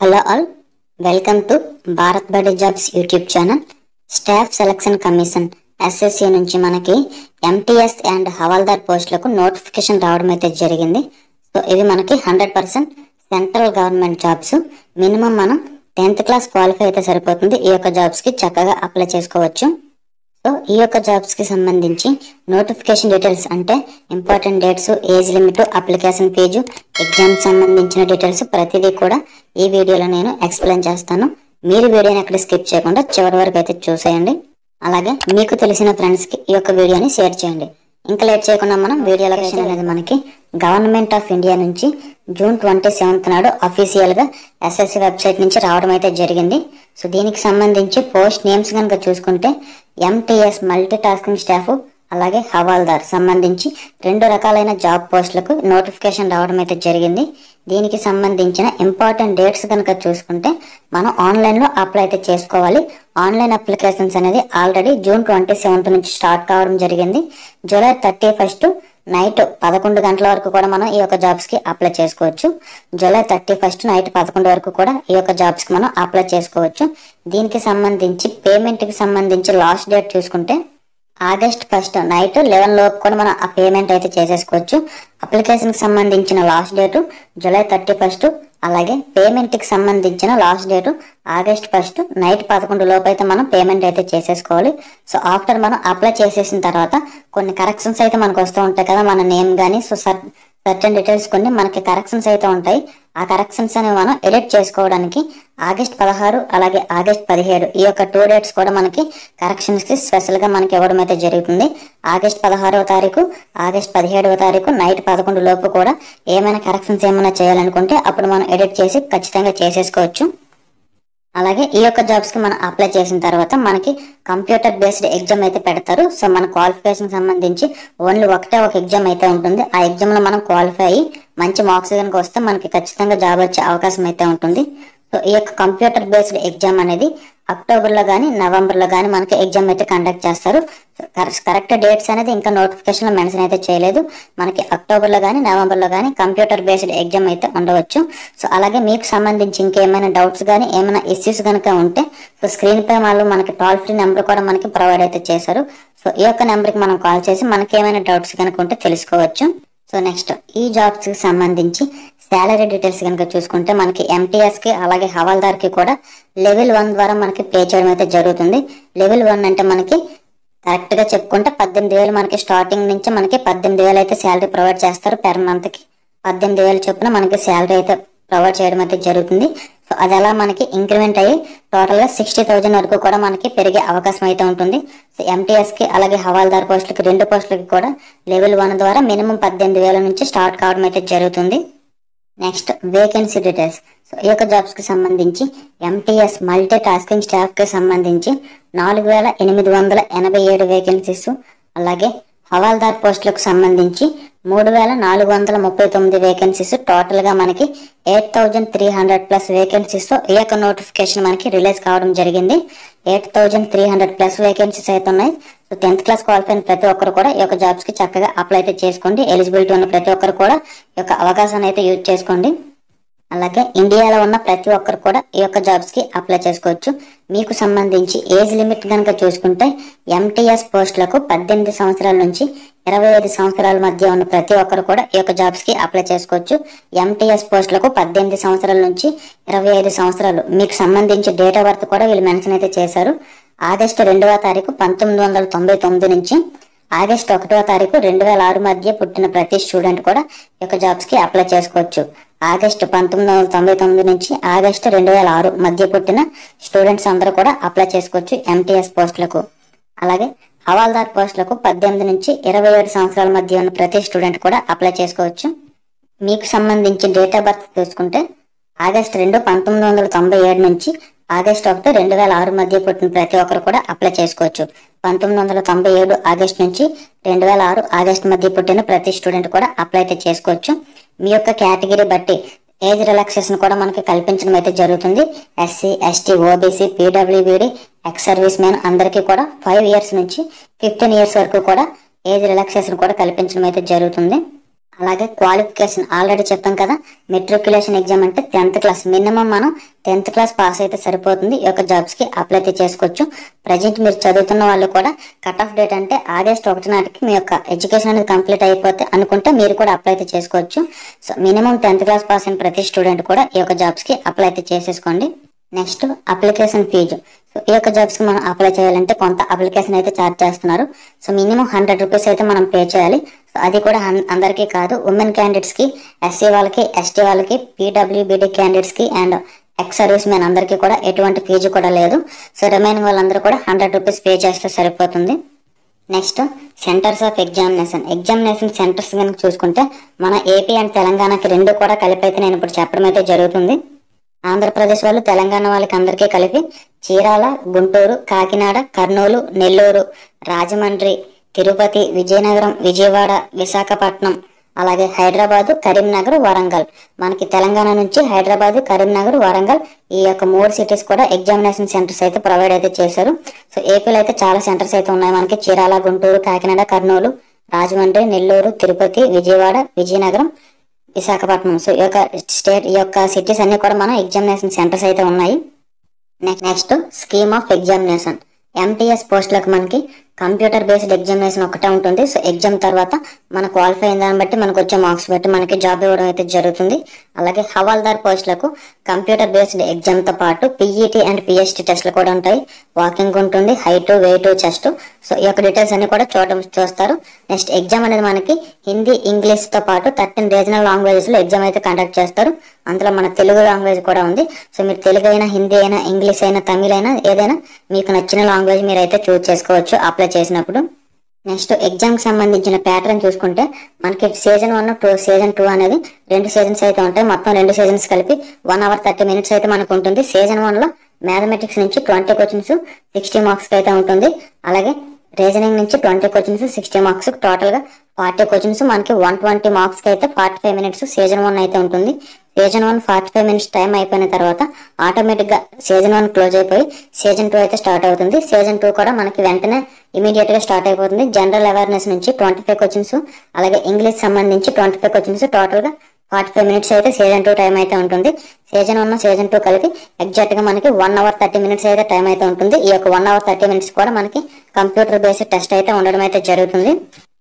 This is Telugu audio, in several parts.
Hello all, welcome to Bharat Body Jobs YouTube channel. Staff selection commission SSC నుంచి మనకి MTS అండ్ హవాల్దార్ పోస్టులకు నోటిఫికేషన్ రావడం అయితే జరిగింది. సో ఇవి మనకి 100% సెంట్రల్ గవర్నమెంట్ జాబ్స్. మినిమం మనం 10th క్లాస్ క్వాలిఫై అయితే సరిపోతుంది. ఈ యొక్క జాబ్స్ కి చక్కగా అప్లై చేసుకోవచ్చు. సో ఈ యొక్క జాబ్స్ కి సంబంధించి నోటిఫికేషన్ డీటెయిల్స్ అంటే important dates, age limit, application fee, exam సంబంధించిన డీటెయిల్స్ ప్రతిదీ కూడా ఈ వీడియోలో నేను ఎక్స్ప్లెయిన్ చేస్తాను. మీరు వీడియోని ఎక్కడ స్కిప్ చేయకుండా చివరి వరకు అయితే చూసేయండి. అలాగే మీకు తెలిసిన ఫ్రెండ్స్ కి ఈ యొక్క వీడియోని షేర్ చేయండి. ఇంకా లేట్ చేయకుండా మనం వీడియో లొకేషన్ అనేది మనకి గవర్నమెంట్ ఆఫ్ ఇండియా నుంచి June 27 నాడు అఫీషియల్ గా SSC వెబ్సైట్ నుంచి రావడం అయితే జరిగింది. సో దీనికి సంబంధించి పోస్ట్ నేమ్స్ కనుక చూసుకుంటే MTS మల్టీ టాస్కింగ్ స్టాఫ్ అలాగే హవాల్దార్ సంబంధించి 2 రకాలైన జాబ్ పోస్టులకు నోటిఫికేషన్ రావడం అయితే జరిగింది. దీనికి సంబంధించిన ఇంపార్టెంట్ డేట్స్ కనుక చూసుకుంటే మనం ఆన్లైన్ లో అప్లై అయితే చేసుకోవాలి. ఆన్లైన్ అప్లికేషన్స్ అనేది ఆల్రెడీ June 27 నుంచి స్టార్ట్ కావడం జరిగింది. July 31 నైట్ 11 గంటల వరకు కూడా మనం ఈ యొక్క జాబ్స్ కి అప్లై చేసుకోవచ్చు. July 31 నైట్ 11 వరకు కూడా ఈ యొక్క జాబ్స్ కి మనం అప్లై చేసుకోవచ్చు. దీనికి సంబంధించి పేమెంట్ కి సంబంధించి లాస్ట్ డేట్ చూసుకుంటే August 1 నైట్ 11 లోపు కూడా మనం ఆ పేమెంట్ అయితే చేసేసుకోవచ్చు. అప్లికేషన్ కి సంబంధించిన లాస్ట్ డేటు July 31, అలాగే పేమెంట్ కి సంబంధించిన లాస్ట్ డేటు August 1 నైట్ 11 లోపు అయితే మనం పేమెంట్ అయితే చేసేసుకోవాలి. సో ఆఫ్టర్ మనం అప్లై చేసేసిన తర్వాత కొన్ని కరెక్షన్స్ అయితే మనకు వస్తూ ఉంటాయి కదా, మన నేమ్ గానీ సో సర్టెన్ డీటెయిల్స్ కొన్ని మనకి కరెక్షన్స్ అయితే ఉంటాయి. ఆ కరెక్షన్స్ అనేవి మనం ఎడిట్ చేసుకోవడానికి August 16 అలాగే August 17 ఈ యొక్క 2 డేట్స్ కూడా మనకి కరెక్షన్స్ కి స్పెషల్ గా మనకి ఇవ్వడం అయితే జరుగుతుంది. August 16వ తారీఖు, August 17వ తారీఖు నైట్ 11 లోపు కూడా ఏమైనా కరెక్షన్స్ ఏమైనా చేయాలనుకుంటే అప్పుడు మనం ఎడిట్ చేసి ఖచ్చితంగా చేసేసుకోవచ్చు. అలాగే ఈ యొక్క జాబ్స్ కి మనం అప్లై చేసిన తర్వాత మనకి కంప్యూటర్ బేస్డ్ ఎగ్జామ్ అయితే పెడతారు. సో మన క్వాలిఫికేషన్ సంబంధించి ఓన్లీ ఒకటే ఒక ఎగ్జామ్ అయితే ఉంటుంది. ఆ ఎగ్జామ్ లో మనం క్వాలిఫై అయ్యి మంచి మార్క్స్ కనుక వస్తే మనకి ఖచ్చితంగా జాబ్ వచ్చే అవకాశం అయితే ఉంటుంది. సో ఈ యొక్క కంప్యూటర్ బేస్డ్ ఎగ్జామ్ అనేది అక్టోబర్ లో గానీ నవంబర్ లో గానీ మనకి ఎగ్జామ్ అయితే కండక్ట్ చేస్తారు. కరెక్ట్ డేట్స్ అనేది ఇంకా నోటిఫికేషన్ లో మెన్షన్ అయితే చేయలేదు. మనకి అక్టోబర్ లో గానీ నవంబర్ లో గానీ కంప్యూటర్ బేస్డ్ ఎగ్జామ్ అయితే ఉండవచ్చు. సో అలాగే మీకు సంబంధించి ఇంకేమైనా డౌట్స్ గానీ ఏమైనా ఇష్యూస్ కనుక ఉంటే సో స్క్రీన్ పై వాళ్ళు మనకి టోల్ ఫ్రీ నెంబర్ కూడా మనకి ప్రొవైడ్ అయితే చేశారు. సో ఈ యొక్క నెంబర్ కి మనం కాల్ చేసి మనకి ఏమైనా డౌట్స్ కనుక ఉంటే తెలుసుకోవచ్చు. సో నెక్స్ట్ ఈ జాబ్స్ కి సంబంధించి శాలరీ డీటెయిల్స్ కనుక చూసుకుంటే మనకి MTS కి అలాగే హవాల్దార్ కి కూడా లెవెల్ 1 ద్వారా మనకి పే చేయడం అయితే జరుగుతుంది. లెవెల్ 1 అంటే మనకి కరెక్ట్ గా చెప్పుకుంటే 18,000 మనకి స్టార్టింగ్ నుంచి మనకి 18,000 అయితే శాలరీ ప్రొవైడ్ చేస్తారు. పెర్ మంత్ కి 18,000 చొప్పున మనకి శాలరీ అయితే ప్రొవైడ్ చేయడం అయితే జరుగుతుంది. సో అది అలా మనకి ఇంక్రిమెంట్ అయ్యి టోటల్ గా 60,000 వరకు కూడా మనకి పెరిగే అవకాశం అయితే ఉంటుంది. సో MTS కి అలాగే హవాల్దార్ పోస్టులకి 2 పోస్టులకి కూడా లెవెల్ 1 ద్వారా మినిమం 18,000 నుంచి స్టార్ట్ కావడం అయితే జరుగుతుంది. Next vacancy details. సో ఈ యొక్క జాబ్స్ కి సంబంధించి MTS మల్టీ టాస్కింగ్ స్టాఫ్ కి సంబంధించి 4,887 వేకెన్సీస్, అలాగే హవాల్దార్ పోస్టులకు సంబంధించి 3,439 వేకెన్సీస్, టోటల్ గా మనకి 8,300+ వేకెన్సీస్ తో ఈ యొక్క నోటిఫికేషన్ మనకి రిలీజ్ కావడం జరిగింది. 8,300+ వేకెన్సీస్ అయితే ఉన్నాయి. సో 10th క్లాస్ క్వాలిఫై అయిన ప్రతి ఒక్కరు కూడా ఈ యొక్క జాబ్స్ కి చక్కగా అప్లై అయితే చేసుకోండి. ఎలిజిబిలిటీ ఉన్న ప్రతి ఒక్కరు కూడా ఈ యొక్క అవకాశాన్ని అయితే యూజ్ చేసుకోండి. అలాగే ఇండియాలో ఉన్న ప్రతి ఒక్కరు కూడా ఈ యొక్క జాబ్స్ కి అప్లై చేసుకోవచ్చు. మీకు సంబంధించి ఏజ్ లిమిట్ కనుక చూసుకుంటే MTS పోస్టులకు 18 సంవత్సరాల నుంచి 25 సంవత్సరాల మధ్య ఉన్న ప్రతి ఒక్కరు కూడా ఈ యొక్క జాబ్స్ కి అప్లై చేసుకోవచ్చు. MTS పోస్టులకు 18 సంవత్సరాల నుంచి 25 సంవత్సరాలు మీకు సంబంధించి డేట్ ఆఫ్ బర్త్ కూడా వీళ్ళు మెన్షన్ అయితే చేశారు. August 2వ తారీఖు 1999 నుంచి August 1వ తారీఖు 2006 మధ్య పుట్టిన ప్రతి స్టూడెంట్ కూడా ఈ యొక్క జాబ్స్ కి అప్లై చేసుకోవచ్చు. August 1999 నుంచి August 2006 మధ్య పుట్టిన స్టూడెంట్స్ అందరూ కూడా అప్లై చేసుకోవచ్చు MTS పోస్టులకు. అలాగే హవాల్దార్ పోస్టులకు 18 నుంచి 27 సంవత్సరాల మధ్య ఉన్న ప్రతి స్టూడెంట్ కూడా అప్లై చేసుకోవచ్చు. మీకు సంబంధించి డేట్ ఆఫ్ బర్త్ చూసుకుంటే August 2, 1997 నుంచి August 1, 2006 మధ్య పుట్టిన ప్రతి ఒక్కరు కూడా అప్లై చేసుకోవచ్చు. 1997 ఆగస్ట్ నుంచి 2006 ఆగస్ట్ మధ్య పుట్టిన ప్రతి స్టూడెంట్ కూడా అప్లై అయితే చేసుకోవచ్చు. మీ యొక్క కేటగిరీ బట్టి ఏజ్ రిలాక్సేషన్ కూడా మనకి కల్పించడం అయితే జరుగుతుంది. SC, ST, OBC, PWBD, ex service man అందరికీ కూడా 5 years నుంచి 15 years వరకు కూడా ఏజ్ రిలాక్సేషన్ కూడా కల్పించడం అయితే జరుగుతుంది. అలాగే క్వాలిఫికేషన్ ఆల్రెడీ చెప్పాం కదా, మెట్రికులేషన్ ఎగ్జామ్ అంటే 10th క్లాస్ మినిమం మనం 10th క్లాస్ పాస్ అయితే సరిపోతుంది. ఈ యొక్క జాబ్స్ కి అప్లై అయితే చేసుకోవచ్చు. ప్రజెంట్ మీరు చదువుతున్న వాళ్ళు కూడా కట్ ఆఫ్ డేట్ అంటే ఆగస్ట్ 1 నాటికి మీ యొక్క ఎడ్యుకేషన్ అనేది కంప్లీట్ అయిపోతే అనుకుంటే మీరు కూడా అప్లై అయితే చేసుకోవచ్చు. So minimum 10th class pass అయిన ప్రతి స్టూడెంట్ కూడా ఈ యొక్క జాబ్స్ కి అప్లై అయితే చేసేసుకోండి. Next application fee. సో ఈ యొక్క జాబ్స్ కి మనం అప్లై చేయాలంటే కొంత అప్లికేషన్ అయితే ఛార్జ్ చేస్తున్నారు. సో మినిమం 100 రూపీస్ అయితే మనం పే చేయాలి. సో అది కూడా అందరికీ కాదు, ఉమెన్ క్యాండిడేట్స్ కి, ఎస్సీ వాళ్ళకి, ఎస్టీ వాళ్ళకి, పీడబ్ల్యూబీడీ క్యాండిడేట్స్ కి అండ్ ఎక్స్ సర్వీస్ మెన్ అందరికీ కూడా ఎటువంటి ఫీజు కూడా లేదు. సో రిమైనింగ్ వాళ్ళందరూ కూడా 100 రూపీస్ పే చేస్తే సరిపోతుంది. Next centres of examination centres కనుక చూసుకుంటే మన ఏపీ అండ్ తెలంగాణకి రెండు కూడా కలిపి అయితే నేను ఇప్పుడు చెప్పడం అయితే జరుగుతుంది. ఆంధ్రప్రదేశ్ వాళ్ళు, తెలంగాణ వాళ్ళకి అందరికీ కలిపి చీరాల, గుంటూరు, కాకినాడ, కర్నూలు, నెల్లూరు, రాజమండ్రి, తిరుపతి, విజయనగరం, విజయవాడ, విశాఖపట్నం, అలాగే హైదరాబాదు, కరీంనగర్, వరంగల్. మనకి తెలంగాణ నుంచి హైదరాబాద్, కరీంనగర్, వరంగల్ ఈ యొక్క 3 సిటీస్ కూడా ఎగ్జామినేషన్ సెంటర్స్ అయితే ప్రొవైడ్ అయితే చేశారు. సో ఏపీలో అయితే చాలా సెంటర్స్ అయితే ఉన్నాయి మనకి. చీరాల, గుంటూరు, కాకినాడ, కర్నూలు, రాజమండ్రి, నెల్లూరు, తిరుపతి, విజయవాడ, విజయనగరం, విశాఖపట్నం. సో ఈ యొక్క సిటీస్ అన్ని కూడా మన ఎగ్జామినేషన్ సెంటర్స్ అయితే ఉన్నాయి. Next scheme of examination. MTS పోస్టులకు మనకి కంప్యూటర్ బేస్డ్ ఎగ్జామినేషన్ ఒకటే ఉంటుంది. సో ఎగ్జామ్ తర్వాత మన క్వాలిఫై అయిన దాన్ని బట్టి మనకు వచ్చే మార్క్స్ బట్టి మనకి జాబ్ ఇవ్వడం అయితే జరుగుతుంది. అలాగే హవాల్దార్ పోస్టులకు కంప్యూటర్ బేస్డ్ ఎగ్జామ్ తో పాటు పీఈటీ అండ్ పిఎస్టీ టెస్ట్లు కూడా ఉంటాయి. వాకింగ్ ఉంటుంది, హైట్, వెయిట్, చెస్ట్. సో ఈ యొక్క డీటెయిల్స్ అన్ని కూడా చూస్తారు. నెక్స్ట్ ఎగ్జామ్ అనేది మనకి హిందీ, ఇంగ్లీష్ తో పాటు 13 రీజనల్ లాంగ్వేజెస్ లో ఎగ్జామ్ అయితే కండక్ట్ చేస్తారు. అందులో మన తెలుగు లాంగ్వేజ్ కూడా ఉంది. సో మీరు తెలుగు అయినా, హిందీ అయినా, ఇంగ్లీష్ అయినా, తమిళ అయినా ఏదైనా మీకు నచ్చిన లాంగ్వేజ్ మీరు అయితే చూస్ చేసుకోవచ్చు అప్లై చేసినప్పుడు. నెక్స్ట్ ఎగ్జామ్ కి సంబంధించిన ప్యాటర్న్ చూసుకుంటే మనకి సీజన్ 1, 2, సీజన్ 2 అనేది 2 సీజన్స్ అయితే ఉంటాయి. మొత్తం 2 సీజన్స్ కలిపి 1 hour 30 minutes అయితే మనకు ఉంటుంది. సీజన్ 1 లో మ్యాథమెటిక్స్ నుంచి 20 క్వశ్చన్స్ 60 మార్క్స్ అయితే ఉంటుంది. అలాగే రీజనింగ్ నుంచి 20 క్వశ్చన్స్ 60 మార్క్స్, టోటల్ గా 40 క్వశ్చన్స్ మనకి 120 మార్క్స్ కి అయితే 45 minutes సీజన్ 1 అయితే ఉంటుంది. సీజన్ 1 45 minutes టైం అయిపోయిన తర్వాత ఆటోమేటిక్ గా సీజన్ 1 క్లోజ్ అయిపోయి సీజన్ 2 అయితే స్టార్ట్ అవుతుంది. సీజన్ 2 కూడా మనకి వెంటనే ఇమీడియట్ గా స్టార్ట్ అయిపోతుంది. జనరల్ అవేర్నెస్ నుంచి 25 క్వశ్చన్స్, అలాగే ఇంగ్లీష్ సంబంధించి 25 క్వశ్చన్స్, టోటల్ గా 45 minutes అయితే సీజన్ 2 టైం అయితే ఉంటుంది. సీజన్ 1, సీజన్ 2 కలిపి ఎగ్జాక్ట్ గా మనకి 1 hour 30 minutes అయితే టైం అయితే ఉంటుంది. ఈ యొక్క 1 hour 30 minutes కూడా మనకి కంప్యూటర్ బేస్డ్ టెస్ట్ అయితే ఉండడం అయితే జరుగుతుంది.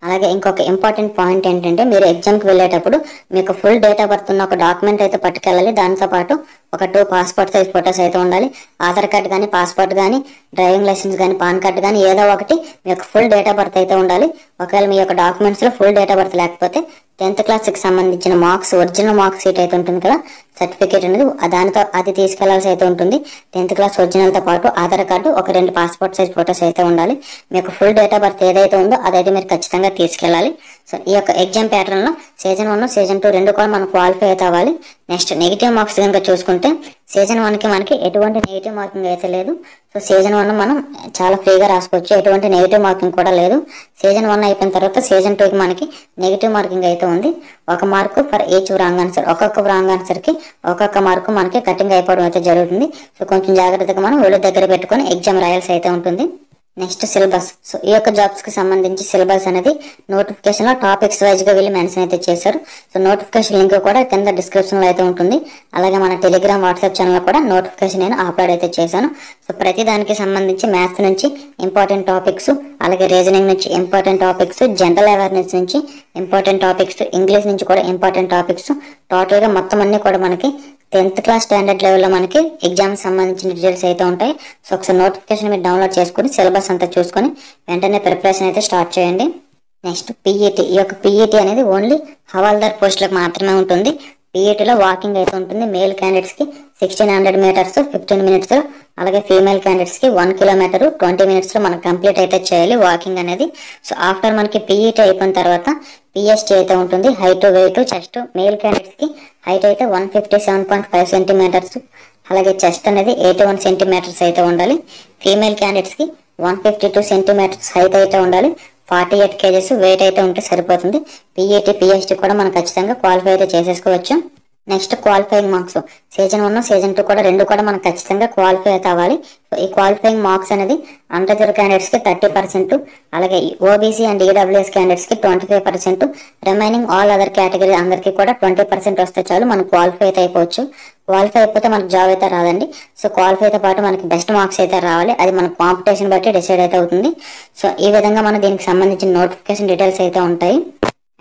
అలాగే ఇంకొక ఇంపార్టెంట్ పాయింట్ ఏంటంటే మీరు ఎగ్జామ్ కి వెళ్ళేటప్పుడు మీకు ఫుల్ డేట్ ఆఫ్ బర్త్ ఉన్న ఒక డాక్యుమెంట్ అయితే పట్టుకెళ్ళాలి. దాంతో పాటు ఒక 2 పాస్పోర్ట్ సైజ్ ఫొటోస్ అయితే ఉండాలి. ఆధార్ కార్డ్ కానీ, పాస్పోర్ట్ కానీ, డ్రైవింగ్ లైసెన్స్ కానీ, పాన్ కార్డ్ కానీ ఏదో ఒకటి మీ యొక్క ఫుల్ డేట్ ఆఫ్ బర్త్ అయితే ఉండాలి. ఒకవేళ మీ యొక్క డాక్యుమెంట్స్ లో ఫుల్ డేట్ ఆఫ్ బర్త్ లేకపోతే 10th క్లాస్ కి సంబంధించిన మార్క్స్, ఒరిజినల్ మార్క్స్ షీట్ అయితే ఉంటుంది కదా, సర్టిఫికేట్ అనేది దానితో అది తీసుకెళ్లాల్సి అయితే ఉంటుంది. 10th క్లాస్ ఒరిజినల్ తో పాటు ఆధార్ కార్డు, ఒక 2 పాస్పోర్ట్ సైజ్ ఫొటోస్ అయితే ఉండాలి. మీకు ఫుల్ డేట్ ఆఫ్ బర్త్ ఏదైతే ఉందో అదైతే మీరు ఖచ్చితంగా తీసుకెళ్ళాలి. సో ఈ యొక్క ఎగ్జామ్ ప్యాటర్న్ లో సీజన్ 1, సీజన్ 2 రెండు కూడా మనం క్వాలిఫై అయితే అవ్వాలి. నెక్స్ట్ నెగిటివ్ మార్క్స్ కనుక చూసుకుంటే సీజన్ 1 కి మనకి ఎటువంటి నెగిటివ్ మార్కింగ్ అయితే లేదు. సో సీజన్ 1 మనం చాలా ఫ్రీగా రాసుకోవచ్చు, ఎటువంటి నెగిటివ్ మార్కింగ్ కూడా లేదు. సీజన్ 1 అయిపోయిన తర్వాత సీజన్ 2 కి మనకి నెగిటివ్ మార్కింగ్ అయితే ఉంది. 1 mark for each wrong answer. ఒక్కొక్క రాంగ్ ఆన్సర్ కి ఒక్కొక్క మార్కు మనకి కటింగ్ అయిపోవడం అయితే జరుగుతుంది. సో కొంచెం జాగ్రత్తగా మనం ఒళ్ళు దగ్గర పెట్టుకొని ఎగ్జామ్ రాయాల్సి అయితే ఉంటుంది. Next syllabus. సో ఈ యొక్క జాబ్స్ కి సంబంధించి సిలబస్ అనేది నోటిఫికేషన్ లో టాపిక్స్ వైజ్ గా వీళ్ళు మెన్షన్ అయితే చేశారు. సో నోటిఫికేషన్ లింక్ కూడా కింద డిస్క్రిప్షన్ లో అయితే ఉంటుంది. అలాగే మన టెలిగ్రామ్, వాట్సాప్ ఛానల్ కూడా నోటిఫికేషన్ నేను అప్లోడ్ అయితే చేశాను. సో ప్రతి దానికి సంబంధించి మ్యాథ్స్ నుంచి ఇంపార్టెంట్ టాపిక్స్, అలాగే రీజనింగ్ నుంచి ఇంపార్టెంట్ టాపిక్స్, జనరల్ అవేర్నెస్ నుంచి ఇంపార్టెంట్ టాపిక్స్, ఇంగ్లీష్ నుంచి కూడా ఇంపార్టెంట్ టాపిక్స్, టోటల్ గా మొత్తం అన్ని కూడా మనకి 10th క్లాస్ స్టాండర్డ్ లెవెల్లో మనకి ఎగ్జామ్ సంబంధించిన డీటెయిల్స్ అయితే ఉంటాయి. సో ఒకసారి నోటిఫికేషన్ మీరు డౌన్లోడ్ చేసుకుని సిలబస్ అంతా చూసుకొని వెంటనే ప్రిపరేషన్ అయితే స్టార్ట్ చేయండి. Next PET. ఈ యొక్క పీఈటీ అనేది ఓన్లీ హవాల్దార్ పోస్టులకు మాత్రమే ఉంటుంది. పీఈటీలో వాకింగ్ అయితే ఉంటుంది. మేల్ క్యాండిడేట్స్ కి 1600 meters 15 minutes, అలాగే ఫీమేల్ క్యాండిడేట్స్ కి 1 kilometer 20 minutes లో మనం కంప్లీట్ అయితే చేయాలి వాకింగ్ అనేది. సో ఆఫ్టర్ మనకి పీఈటీ అయిపోయిన తర్వాత పిఎస్టీ అయితే ఉంటుంది. Height, weight, chest. Male candidates కి హైట్ అయితే 157.5 centimeters, అలాగే చెస్ట్ అనేది 81 centimeters అయితే ఉండాలి. ఫీమేల్ క్యాండిడేట్స్ కి 152 centimeters హైట్ అయితే ఉండాలి. 48 kgs వెయిట్ అయితే ఉంటే సరిపోతుంది. పీఈటీ, పిఎస్టీ కూడా మనం ఖచ్చితంగా క్వాలిఫై అయితే చేసేసుకోవచ్చు. Next qualifying marks season 1 season 2 కూడా రెండు కూడా మనకు ఖచ్చితంగా క్వాలిఫై అయితే అవ్వాలి. సో ఈ క్వాలిఫైయింగ్ మార్క్స్ అనేది అన్రిజర్వ్ క్యాండిడేట్స్ కి 30%, అలాగే ఓబీసీ అండ్ ఈడబ్ల్యూఎస్ క్యాండిడేట్స్ కి 25%, రిమైనింగ్ ఆల్ అదర్ కేటగిరీ అందరికీ కూడా 20% వస్తే చాలు మనం క్వాలిఫై అయితే అయిపోవచ్చు. క్వాలిఫై అయిపోతే మనకు జాబ్ అయితే రాదండి. సో క్వాలిఫైతో పాటు మనకి బెస్ట్ మార్క్స్ అయితే రావాలి. అది మన కాంపిటీషన్ బట్టి డిసైడ్ అయితే అవుతుంది. సో ఈ విధంగా మన దీనికి సంబంధించిన నోటిఫికేషన్ డీటెయిల్స్ అయితే ఉంటాయి.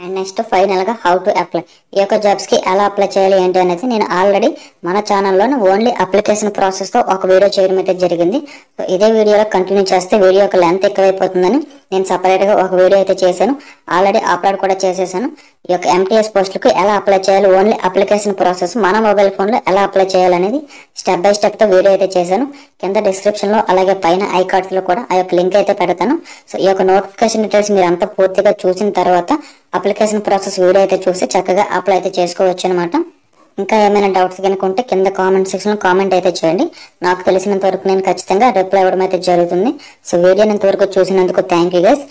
అండ్ నెక్స్ట్ ఫైనల్ గా హౌ టు అప్లై, ఈ యొక్క జాబ్స్ కి ఎలా అప్లై చేయాలి ఏంటి అనేది నేను ఆల్రెడీ మన ఛానల్లోనే ఓన్లీ అప్లికేషన్ ప్రాసెస్ తో ఒక వీడియో చేయడం అయితే జరిగింది. సో ఇదే వీడియోలో కంటిన్యూ చేస్తే వీడియో యొక్క లెంత్ ఎక్కువైపోతుందని నేను సపరేట్ గా ఒక వీడియో అయితే చేశాను, ఆల్రెడీ అప్లోడ్ కూడా చేసేసాను. ఈ యొక్క ఎంటీఎస్ పోస్టులకు ఎలా అప్లై చేయాలి, ఓన్లీ అప్లికేషన్ ప్రాసెస్ మన మొబైల్ ఫోన్ లో ఎలా అప్లై చేయాలనేది స్టెప్ బై స్టెప్ తో వీడియో అయితే చేశాను. కింద డిస్క్రిప్షన్ లో అలాగే పైన ఐ కార్డ్స్ లో కూడా ఆ యొక్క లింక్ అయితే పెడతాను. సో ఈ యొక్క నోటిఫికేషన్ డీటెయిల్స్ మీరు అంతా పూర్తిగా చూసిన తర్వాత అప్లికేషన్ ప్రాసెస్ వీడియో అయితే చూసి చక్కగా అప్లై అయితే చేసుకోవచ్చు అనమాట. ఇంకా ఏమైనా డౌట్స్ కనుక ఉంటే కింద కామెంట్ సెక్షన్ లో కామెంట్ అయితే చేయండి. నాకు తెలిసినంత వరకు నేను ఖచ్చితంగా రిప్లై ఇవ్వడం అయితే జరుగుతుంది. సో వీడియోని ఇంతవరకు చూసినందుకు థ్యాంక్ యూ గైస్.